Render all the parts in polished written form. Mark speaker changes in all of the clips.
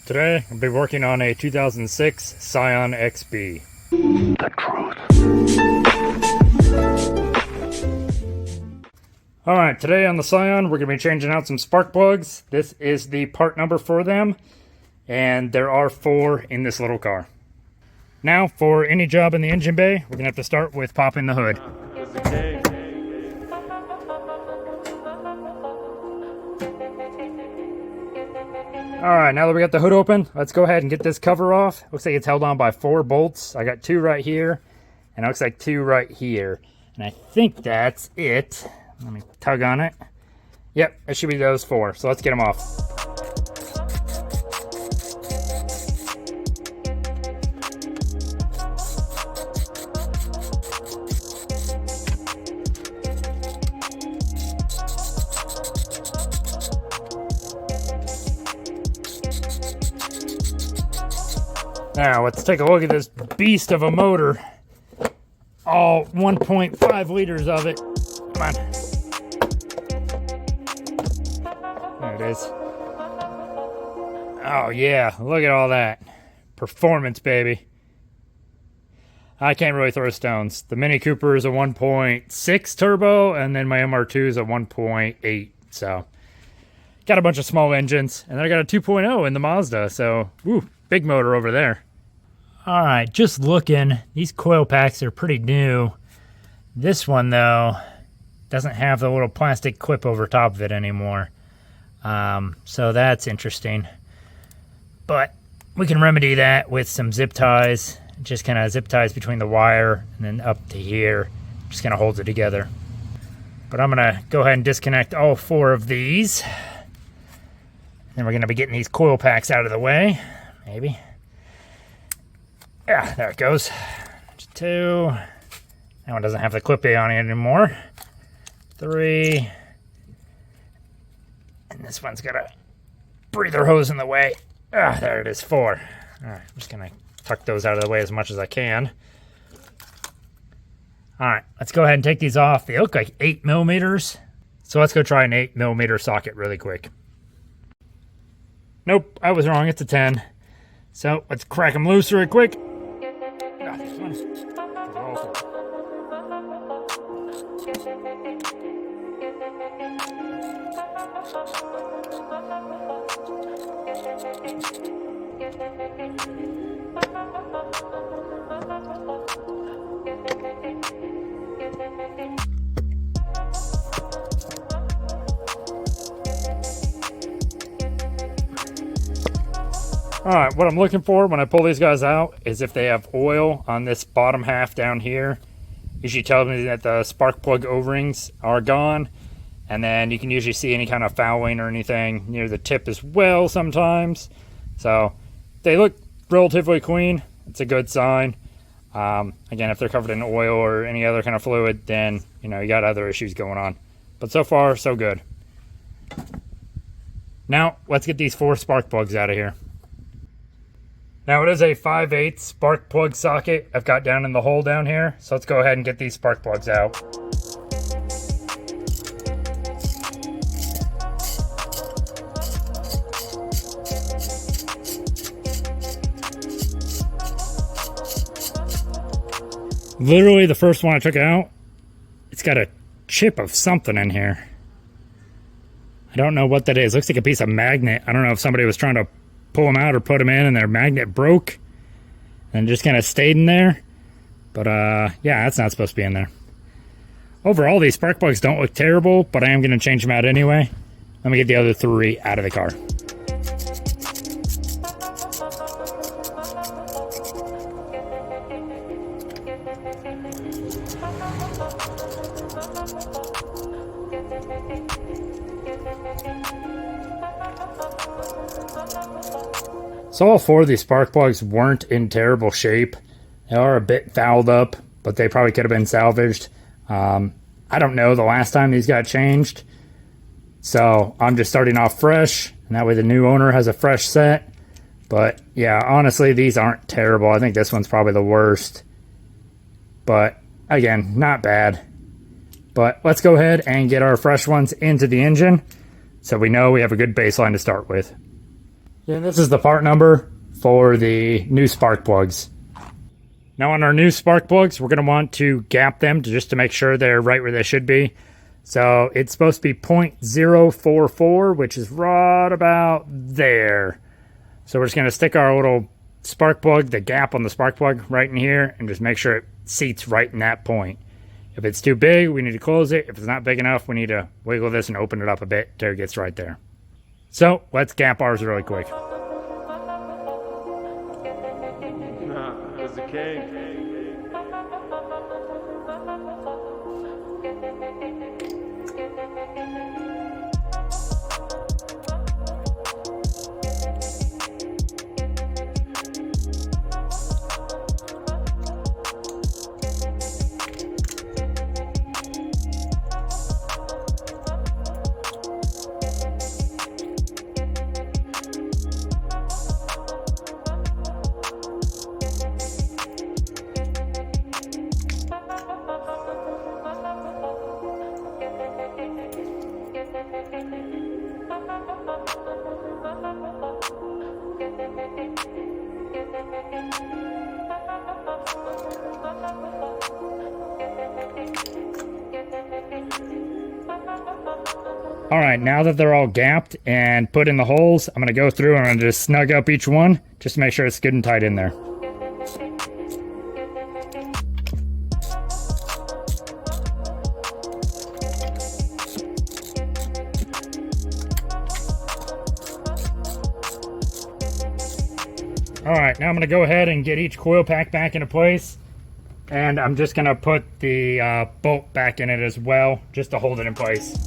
Speaker 1: Today, I'll be working on a 2006 Scion XB.
Speaker 2: The truth.
Speaker 1: Alright, today on the Scion, we're going to be changing out some spark plugs. This is the part number for them, and there are 4 in this little car. Now, for any job in the engine bay, we're going to have to start with popping the hood. Alright, now that we got the hood open, let's go ahead and get this cover off. Looks like it's held on by 4 bolts. I got 2 right here, and it looks like 2 right here. And I think that's it. Let me tug on it. Yep, it should be those 4. So let's get them off. Now, let's take a look at this beast of a motor. All 1.5 liters of it. Come on. There it is. Oh, yeah. Look at all that. Performance, baby. I can't really throw stones. The Mini Cooper is a 1.6 turbo, and then my MR2 is a 1.8. So, got a bunch of small engines. And then I got a 2.0 in the Mazda. So, woo, big motor over there. Alright, just looking, these coil packs are pretty new. This one, though, doesn't have the little plastic clip over top of it anymore. So that's interesting. But we can remedy that with some zip ties. Just kind of zip ties between the wire and then up to here. Just kind of holds it together. But I'm going to go ahead and disconnect all 4 of these. Then we're going to be getting these coil packs out of the way. Maybe. Yeah, there it goes. 2. That one doesn't have the clip A on it anymore. 3. And this one's got a breather hose in the way. There it is, 4. All right, I'm just going to tuck those out of the way as much as I can. All right, let's go ahead and take these off. They look like 8 millimeters. So let's go try an 8 millimeter socket really quick. Nope, I was wrong. It's a 10. So let's crack them loose real quick. Alright, what I'm looking for when I pull these guys out is if they have oil on this bottom half down here. Usually tells me that the spark plug O-rings are gone. And then you can usually see any kind of fouling or anything near the tip as well sometimes. So, they look relatively clean. It's a good sign. Again, if they're covered in oil or any other kind of fluid, then, you know, you got other issues going on. But so far, so good. Now, let's get these 4 spark plugs out of here. Now, it is a 5/8 spark plug socket I've got down in the hole down here. So let's go ahead and get these spark plugs out. Literally, the first one I took out, it's got a chip of something in here. I don't know what that is. Looks like a piece of magnet. I don't know if somebody was trying to pull them out or put them in and their magnet broke and just kind of stayed in there. But yeah, that's not supposed to be in there. Overall, these spark plugs don't look terrible, but I am going to change them out anyway. Let me get the other 3 out of the car. So all 4 of these spark plugs weren't in terrible shape. They are a bit fouled up, but they probably could have been salvaged. I don't know the last time these got changed. So I'm just starting off fresh, and that way the new owner has a fresh set. But yeah, honestly, these aren't terrible. I think this one's probably the worst. But again, not bad. But let's go ahead and get our fresh ones into the engine so we know we have a good baseline to start with. And this is the part number for the new spark plugs. Now on our new spark plugs, we're going to want to gap them just to make sure they're right where they should be. So it's supposed to be 0.044, which is right about there. So we're just going to stick our little spark plug, the gap on the spark plug right in here, and just make sure it seats right in that point. If it's too big, we need to close it. If it's not big enough, we need to wiggle this and open it up a bit till it gets right there. So let's gap ours really quick.
Speaker 2: That's the king.
Speaker 1: All right, now that they're all gapped and put in the holes, I'm gonna go through and I'm gonna just snug up each one just to make sure it's good and tight in there. All right, now I'm gonna go ahead and get each coil pack back into place. And I'm just gonna put the bolt back in it as well, just to hold it in place.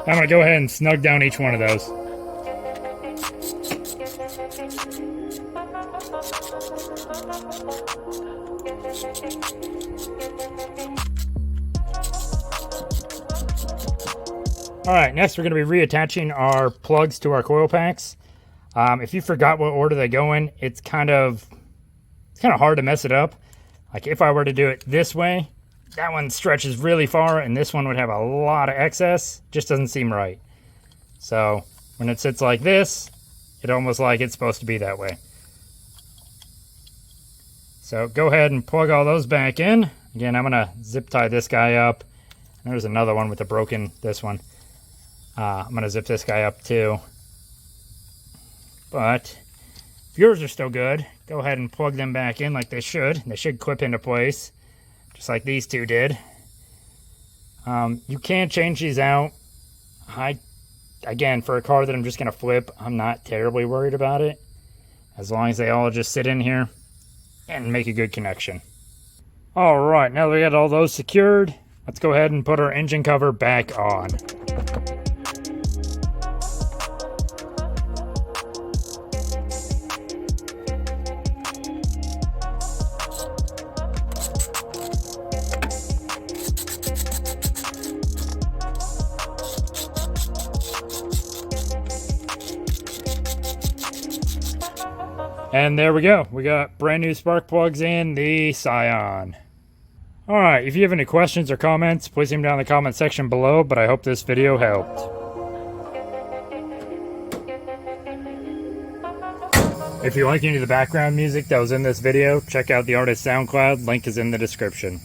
Speaker 1: I'm going to go ahead and snug down each one of those. Alright, next we're going to be reattaching our plugs to our coil packs. If you forgot what order they go in, it's kind of hard to mess it up. Like if I were to do it this way, that one stretches really far and this one would have a lot of excess. Just doesn't seem right. So when it sits like this, it almost like it's supposed to be that way. So go ahead and plug all those back in. Again, I'm gonna zip tie this guy up. There's another one with a broken, this one. I'm gonna zip this guy up too. But if yours are still good, go ahead and plug them back in like they should. They should clip into place, just like these two did. You can change these out. Again, for a car that I'm just going to flip, I'm not terribly worried about it. As long as they all just sit in here and make a good connection. Alright, now that we got all those secured, let's go ahead and put our engine cover back on. And there we go. We got brand new spark plugs in the Scion. Alright, if you have any questions or comments, please leave them down in the comment section below, but I hope this video helped. If you like any of the background music that was in this video, check out the artist's SoundCloud, link is in the description.